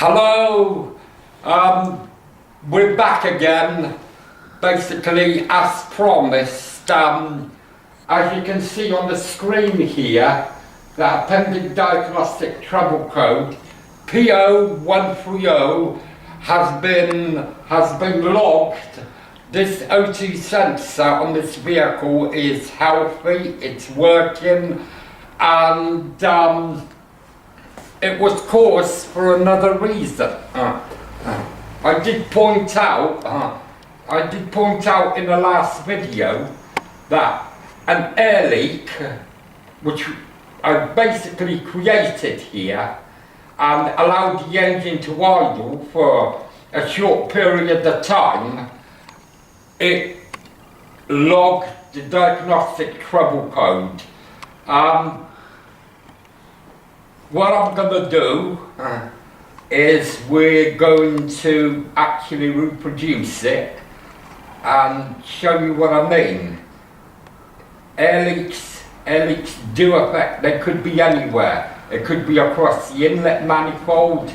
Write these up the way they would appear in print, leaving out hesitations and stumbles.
Hello, we're back again, basically as promised. As you can see on the screen here, the appended diagnostic trouble code P0130 has been logged. This O2 sensor on this vehicle is healthy, it's working, and it was caused for another reason. I did point out in the last video that an air leak, which I basically created here and allowed the engine to idle for a short period of time, it logged the diagnostic trouble code. What I'm going to do is we're going to actually reproduce it and show you what I mean. Air leaks do affect, they could be anywhere. It could be across the inlet manifold,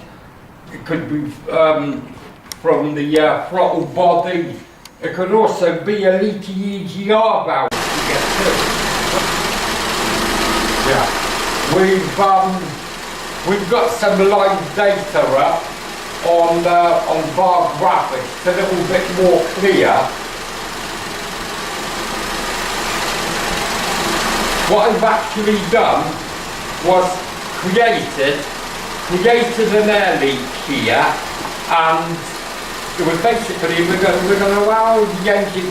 it could be from the throttle body, it could also be a leaky EGR valve to get to. Yeah. We've got some live data up on bar graphics, a little bit more clear. What I've actually done was created an air leak here, and it was basically we're going to allow the engine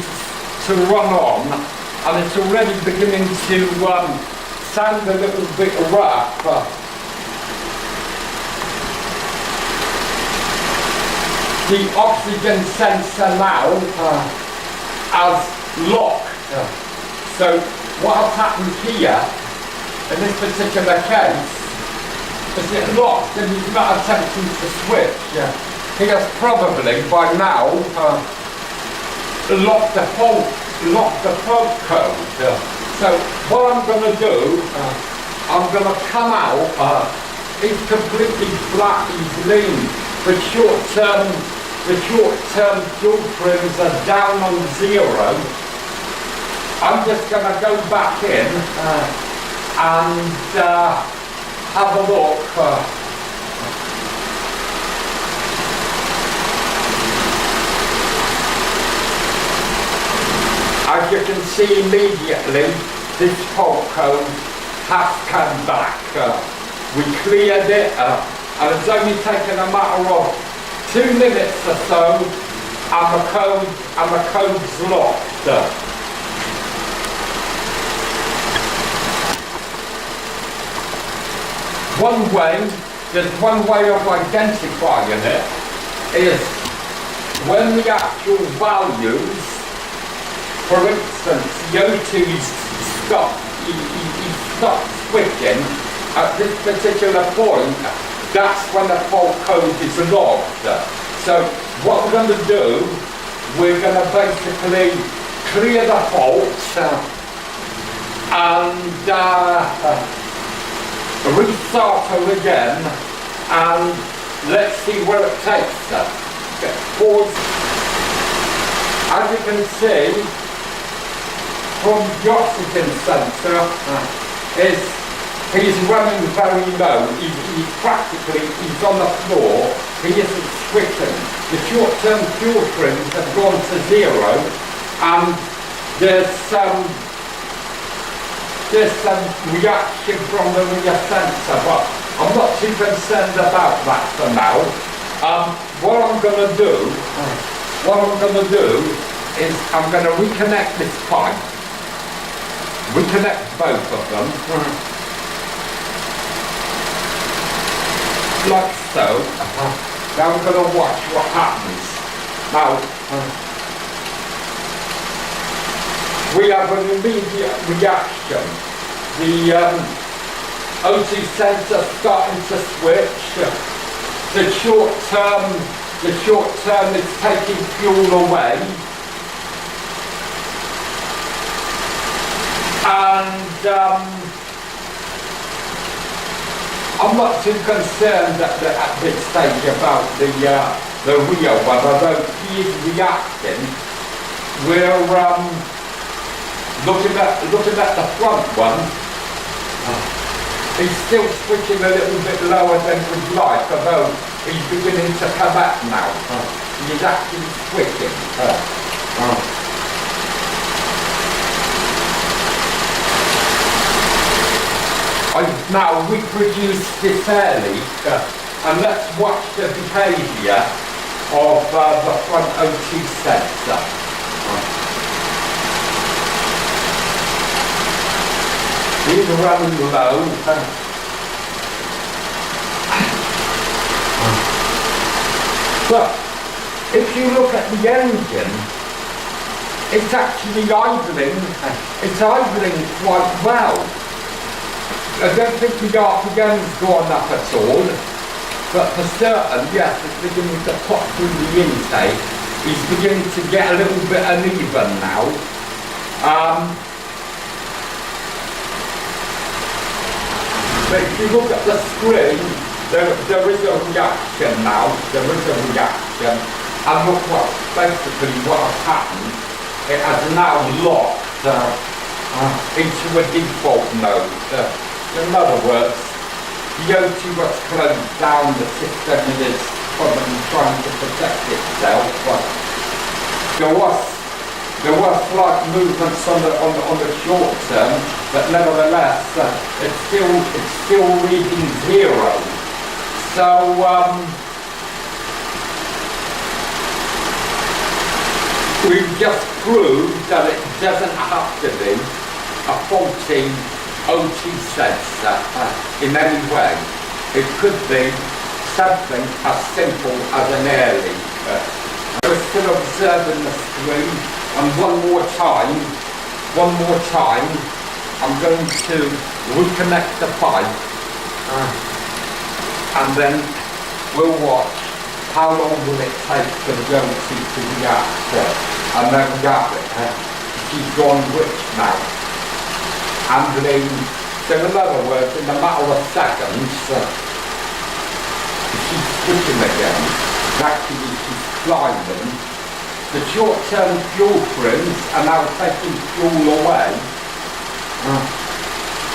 to run on, and it's already beginning to sound a little bit rough. The oxygen sensor now has locked. So what has happened here in this particular case is it locked and he's not attempting to switch. He has probably by now locked the fault code. So what I'm going to do, I'm going to come out. He's completely flat, he's lean. The short-term fuel trims are down on 0. I'm just going to go back in and have a look. As you can see immediately, this fault code has come back. We cleared it. And it's only taken a matter of 2 minutes or so, and the code's locked. There's one way of identifying it, is when the actual values, for instance, the O2's stopped, he stopped switching at this particular point. That's when the fault code is logged. So what we're going to do, we're going to basically clear the fault and restart her again, and let's see where it takes us. Pause. As you can see, from the oxygen sensor, he's running very low. He's on the floor. He isn't switching. The short-term fuel trims have gone to 0, and there's some reaction from the rear sensor, but I'm not too concerned about that for now. What I'm going to do is I'm going to reconnect this pipe, reconnect both of them. Like so. Now I'm going to watch what happens. Now, we have an immediate reaction. The O2 sensor starting to switch. The short term is taking fuel away. And I'm not too concerned at this stage about the rear one, although he is reacting. We're looking at the front one. He's still switching a little bit lower than we'd like, although he's beginning to come up now. He's actually switching. I've now reproduced this early, and let's watch the behaviour of the front O2 sensor. He's running low. But if you look at the engine, it's actually idling. It's idling quite well. I don't think the RPM's gone up at all, but for certain, yes, it's beginning to pop through the intake. He's beginning to get a little bit uneven now. But if you look at the screen, there is a reaction now. There is a reaction. And look basically what has happened. It has now locked into a default mode. In other words, the O2 was closed down, the system is probably trying to protect itself, but there was slight movements on the short term, but nevertheless, it's still reading 0. So we've just proved that it doesn't have to be a faulty O2 sensor in any way. It could be something as simple as an air leak. We're still observing the screen, and one more time, I'm going to reconnect the pipe, and then we'll watch how long will it take for the O2 to react. And there we have it. She's gone rich now. Handling, so in other words, in a matter of seconds, she's switching again. Actually, she's climbing. The short-term fuel trims are now taking fuel away.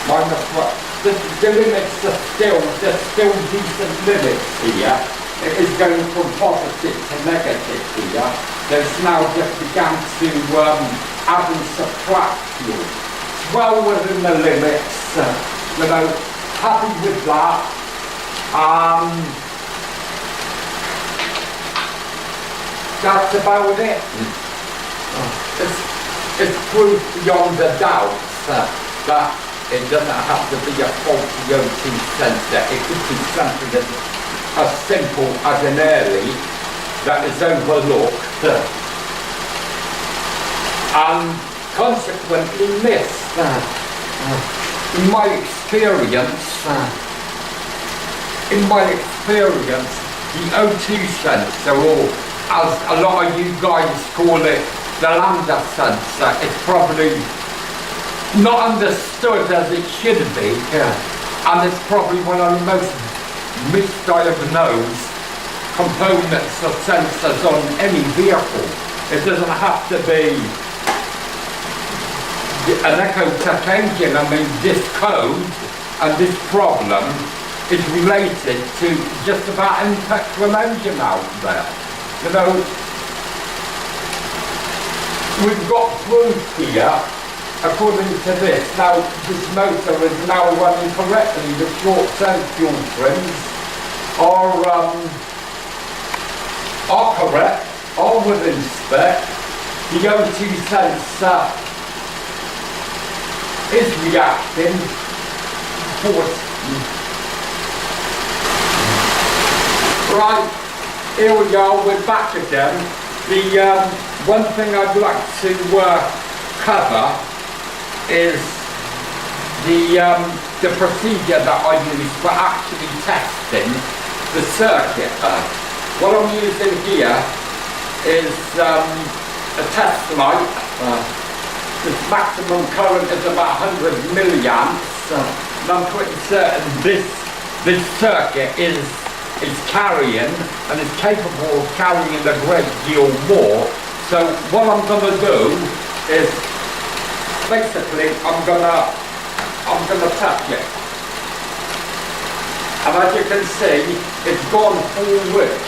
Minus what? The limits are there's still decent limits here. It is going from positive to negative here. There's now just begun to add and subtract fuel. Well within the limits, happy with that. That's about it. It's proof beyond a doubt that it doesn't have to be a faulty O2 sensor. It could be something as simple as an air leak that is overlooked and consequently missed. In my experience, the O2 sensor, or as a lot of you guys call it, the lambda sensor, is probably not understood as it should be, and it's probably one of the most misdiagnosed components of sensors on any vehicle. It doesn't have to be an Ecotec engine. I mean, this code and this problem is related to just about any petrol engine out there. We've got proof here, according to this. Now, this motor is now running correctly. The short-term fuel trims are correct, are within spec. The O2 sensor is reacting. Right, here we are, we're back again. The one thing I'd like to cover is the procedure that I use for actually testing the circuit. What I'm using here is a test light. The maximum current is about 100 milliamps, and I'm pretty certain this this circuit is carrying and is capable of carrying a great deal more. So what I'm going to do is basically I'm gonna touch it. And as you can see, it's gone full width.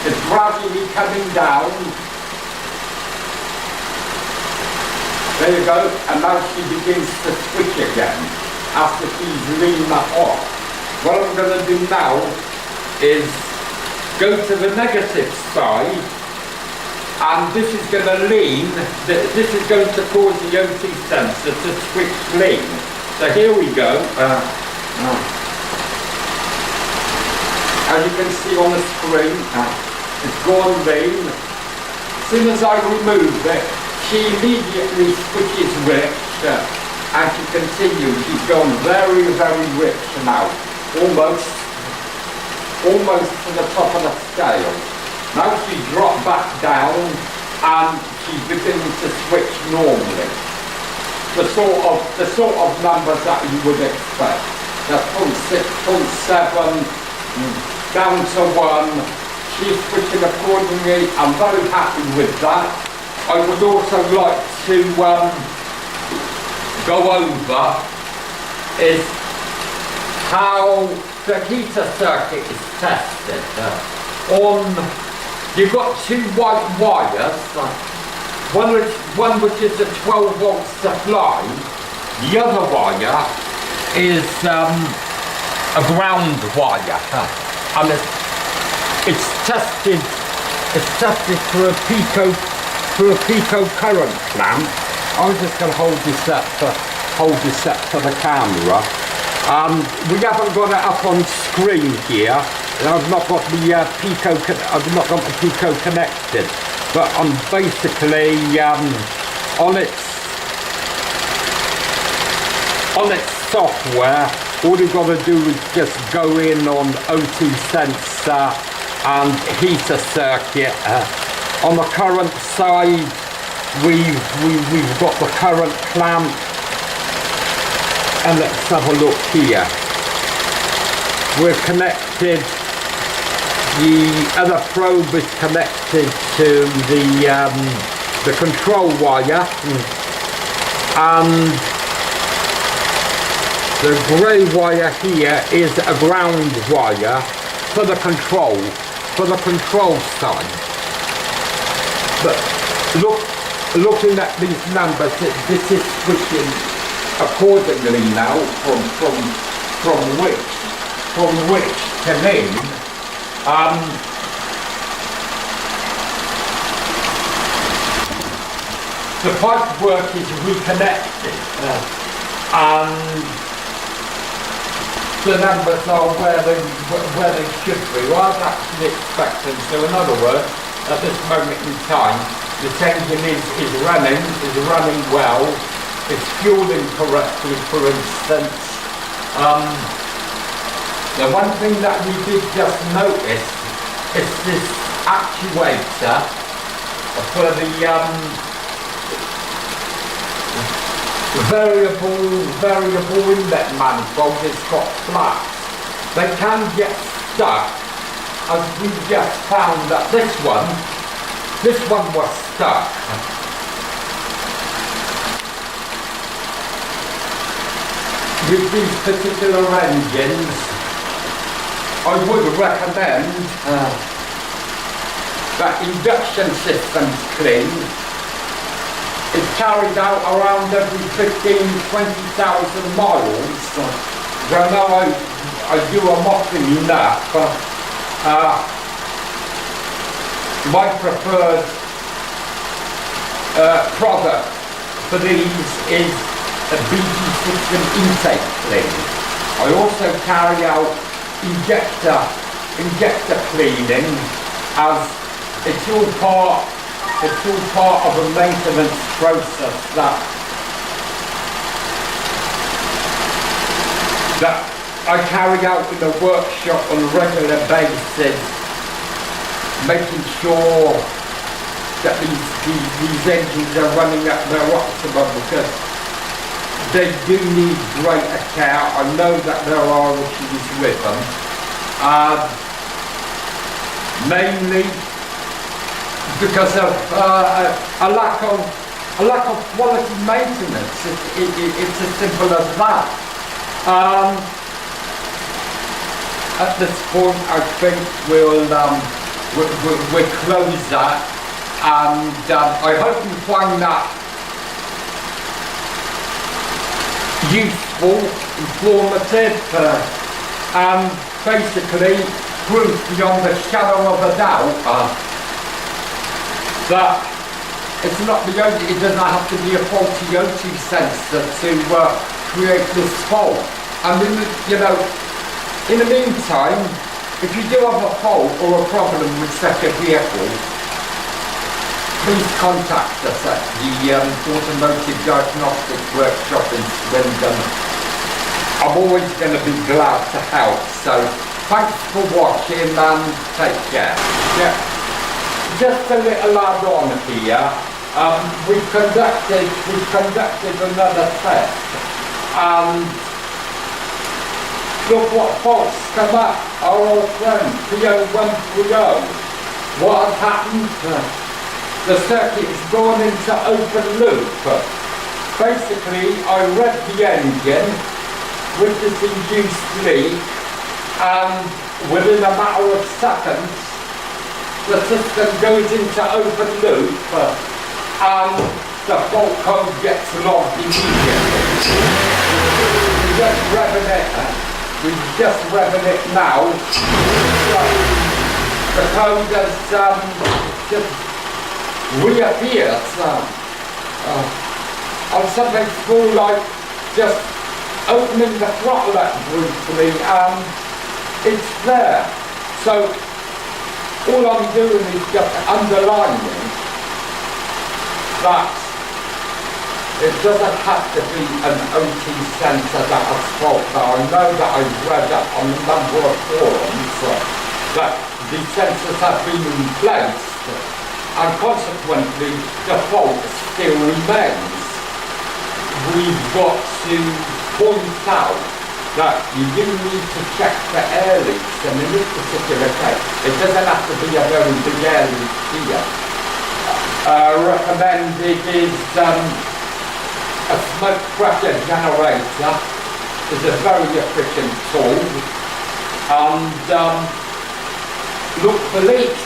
It's gradually coming down. There you go, and now she begins to switch again after she's leaned that off. What I'm going to do now is go to the negative side, and this is going to lean, this is going to cause the OT sensor to switch lean. So here we go. As you can see on the screen, it's gone lean. As soon as I remove it, she immediately switches rich, and she continues. She's gone very, very rich now, almost to the top of the scale. Now she dropped back down, and she's beginning to switch normally. The sort of numbers that you would expect. That's 0.6, 0.7. Down to 1, she's switching accordingly. I'm very happy with that. I would also like to go over is how the heater circuit is tested. You've got two white wires, one which is a 12 volt supply, the other wire is a ground wire. And it's tested for a pico current clamp. I'm just going to hold this up for the camera. We haven't got it up on screen here. I've not got the pico connected, but I'm basically on its software. All you've got to do is just go in on OT sensor and heater circuit. On the current side, we've got the current clamp, and let's have a look here. We're connected. The other probe is connected to the control wire, and the grey wire here is a ground wire for the control side. But looking at these numbers, this is switching accordingly now from which to lean. The pipe work is reconnected, and the numbers are where they should be. Well, I was actually expecting. So in other words, at this moment in time, this engine is running well. It's fueling correctly, for instance. The one thing that we did just notice is this actuator for the variable inlet manifold has got flaps. They can get stuck, as we just found that this one was stuck. With these particular engines, I would recommend that induction system's clean. It's carried out around every 15,000 to 20,000 miles. So now I do a mocking enough. My preferred product for these is a BG system intake clean. I also carry out injector cleaning, as it's all part of a maintenance process that I carry out in the workshop on a regular basis, making sure that these engines are running at their optimum, because they do need greater care. I know that there are issues with them. Mainly because of a lack of quality maintenance. It's as simple as that. At this point, I think we'll close that, and I hope you find that useful, informative, and basically proof beyond a shadow of a doubt that it's not the only, it doesn't have to be a faulty O2 sensor to create this fault. And you know, in the meantime, if you do have a fault or a problem with such a vehicle, please contact us at the Automotive Diagnostics Workshop in Swindon. I'm always going to be glad to help, so thanks for watching and take care. Yeah. Just a little add-on here. We've conducted another test, and look what faults come up. Our old friend P0130. What has happened? The circuit has gone into open loop. Basically, I read the engine with this induced leak, and within a matter of seconds, the system goes into open loop, and the fault code gets logged immediately. We're just revving it now. The code has just reappeared on something small, like just opening the throttle up briefly, and it's there. So all I'm doing is just underlining that it doesn't have to be an OT sensor that has fault. Now I know that I've read up on a number of forums that these sensors have been replaced, and consequently the fault still remains. We've got to point out that you do need to check for air leaks, and in this particular case, it doesn't have to be a very big air leak here. Recommended is a smoke pressure generator. Is a very efficient tool, and look for leaks.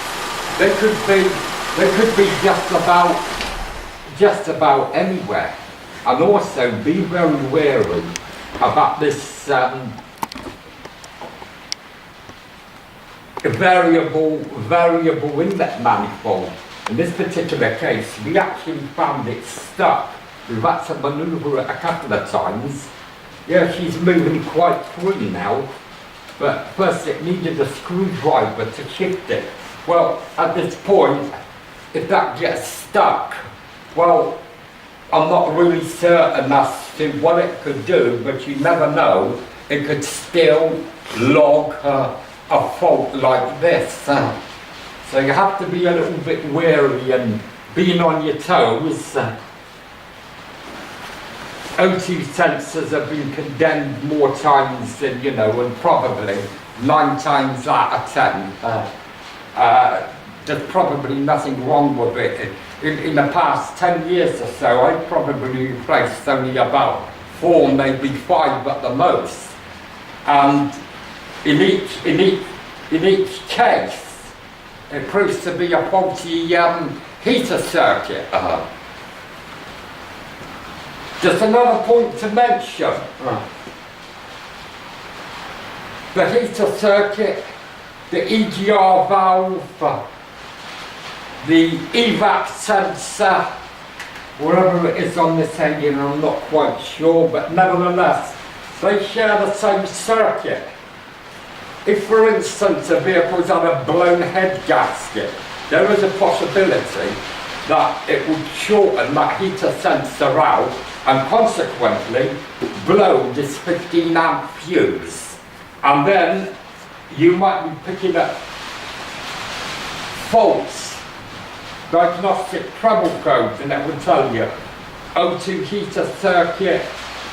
They could be just about anywhere. And also be very wary about this variable inlet manifold. In this particular case, we actually found it stuck. We've had to manoeuvre it a couple of times. Yeah, she's moving quite free now, but first it needed a screwdriver to shift it. Well, at this point, if that gets stuck, well, I'm not really certain as to what it could do, but you never know. It could still log a fault like this. So you have to be a little bit wary and being on your toes. O2 sensors have been condemned more times than, you know, and probably 9 times out of 10. There's probably nothing wrong with it. In the past 10 years or so, I've probably replaced only about 4, maybe 5 at the most. And in each case, it proves to be a faulty heater circuit. Just another point to mention. The heater circuit, the EGR valve, the evac sensor, wherever it is on this engine, I'm not quite sure, but nevertheless, they share the same circuit. If, for instance, a vehicle's had a blown head gasket, there is a possibility that it would shorten that heater sensor out and consequently blow this 15 amp fuse. And then you might be picking up faults, diagnostic trouble codes, and it will tell you O2 heater circuit,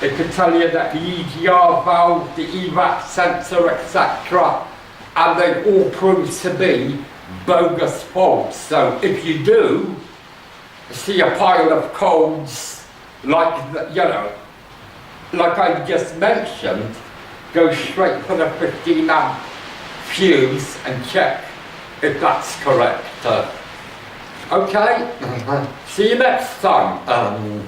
It could tell you that the EGR valve, the EVAC sensor, etc. And they all prove to be bogus faults. So if you do see a pile of codes like, like I just mentioned, go straight for the 15 amp fuse and check if that's correct. Okay? See you next time.